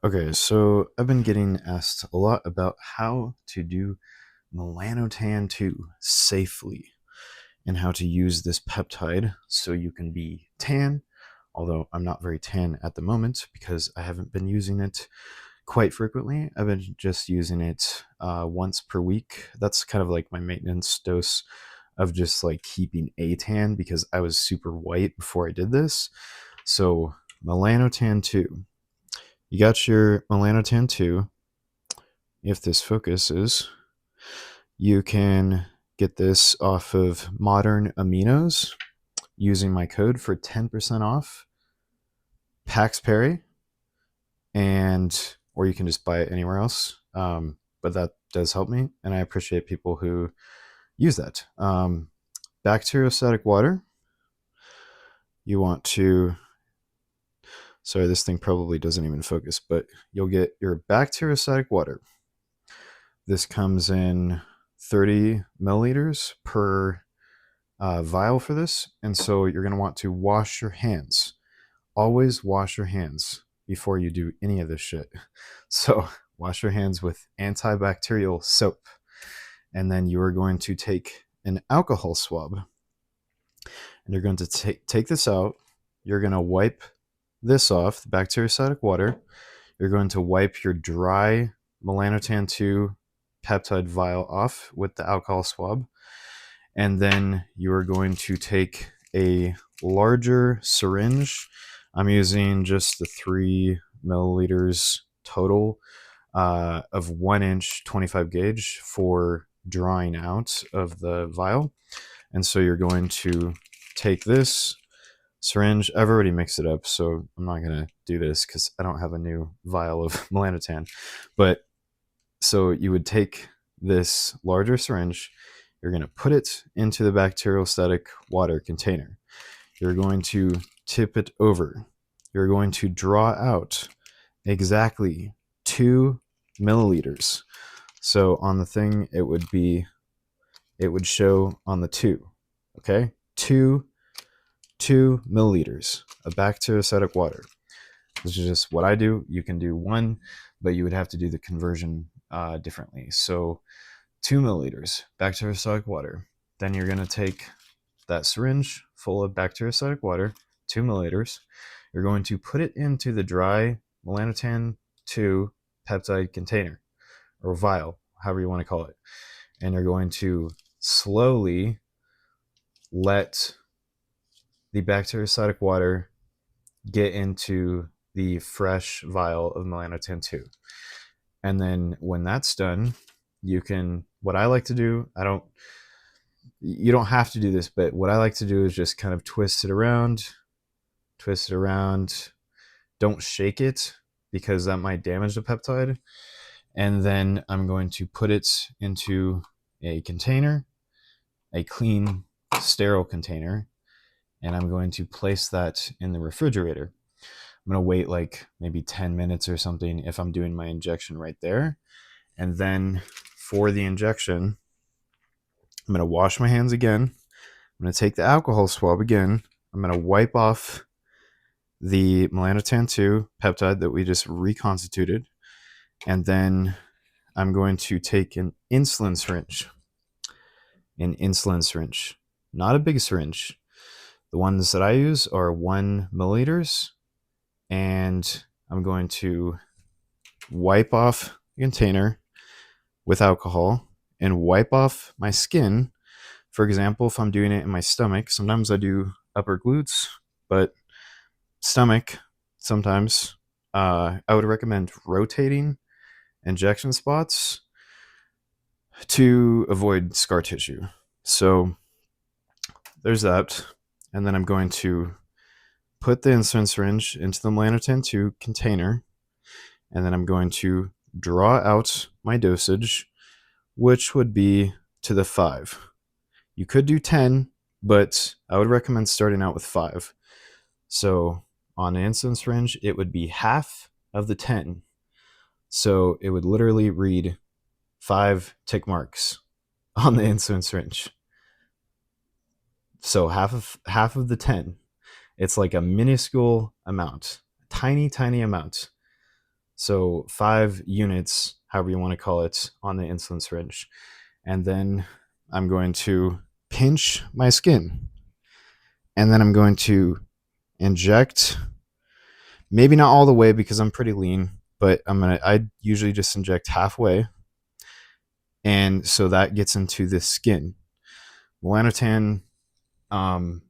Okay, so I've been getting asked a lot about how to do Melanotan 2 safely and how to use this peptide so you can be tan, although I'm not very tan at the moment because I haven't been using it quite frequently. I've been just using it once per week. That's kind of like my maintenance dose of just like keeping a tan because I was super white before I did this. So, Melanotan 2. You got your Melanotan 2. If this focuses, you can get this off of Modern Aminos using my code for 10% off Pax Perry, and or you can just buy it anywhere else. But that does help me, and I appreciate people who use that. Bacteriostatic water. You want to. Sorry, this thing probably doesn't even focus, but you'll get your bacteriostatic water. This comes in 30 milliliters per vial for this. And so you're going to want to wash your hands. Always wash your hands before you do any of this shit. So wash your hands with antibacterial soap. And then you are going to take an alcohol swab. And you're going to take this out. You're going to wipe this off, the bacteriostatic water. You're going to wipe your dry Melanotan 2 peptide vial off with the alcohol swab. And then you are going to take a larger syringe. I'm using just the 3 milliliters total of 1-inch 25 gauge for drawing out of the vial. And so you're going to take this syringe. I've already mixed it up, so I'm not going to do this because I don't have a new vial of Melanotan. But so you would take this larger syringe, you're going to put it into the bacteriostatic water container. You're going to tip it over. You're going to draw out exactly 2 milliliters. So on the thing, it would show on the 2. Okay, 2 milliliters of bacteriostatic water. This is just what I do. You can do 1, but you would have to do the conversion differently. So 2 milliliters bacteriostatic water. Then you're going to take that syringe full of bacteriostatic water, 2 milliliters. You're going to put it into the dry Melanotan 2 peptide container or vial, however you want to call it. And you're going to slowly let the bacteriostatic water get into the fresh vial of Melanotan 2. And then when that's done, you can, what I like to do, you don't have to do this, but what I like to do is just kind of twist it around. Don't shake it because that might damage the peptide. And then I'm going to put it into a container, a clean, sterile container, and I'm going to place that in the refrigerator. I'm going to wait like maybe 10 minutes or something if I'm doing my injection right there. And then for the injection, I'm going to wash my hands again. I'm going to take the alcohol swab again. I'm going to wipe off the Melanotan 2 peptide that we just reconstituted. And then I'm going to take an insulin syringe. Not a big syringe. The ones that I use are 1 milliliters. And I'm going to wipe off the container with alcohol and wipe off my skin. For example, if I'm doing it in my stomach, sometimes I do upper glutes, but stomach, sometimes I would recommend rotating injection spots to avoid scar tissue. So there's that. And then I'm going to put the insulin syringe into the Melanotan 2 container, and then I'm going to draw out my dosage, which would be to the 5. You could do 10, but I would recommend starting out with 5. So on an insulin syringe, it would be half of the 10. So it would literally read 5 tick marks on the insulin syringe. So half of the 10. It's like a minuscule amount, tiny amount. So 5 units, however you want to call it, on the insulin syringe. And then I'm going to pinch my skin. And then I'm going to inject, maybe not all the way because I'm pretty lean, but I usually just inject halfway. And so that gets into the skin. Melanotan, um,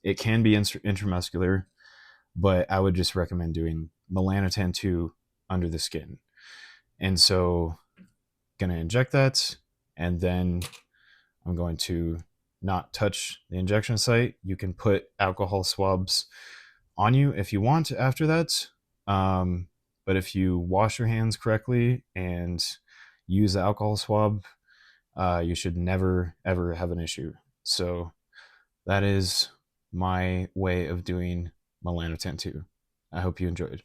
it can be intramuscular, but I would just recommend doing Melanotan 2 under the skin. And so going to inject that, and then I'm going to not touch the injection site. You can put alcohol swabs on you if you want after that. But if you wash your hands correctly and use the alcohol swab, you should never, ever have an issue. So that is my way of doing Melanotan 2. I hope you enjoyed.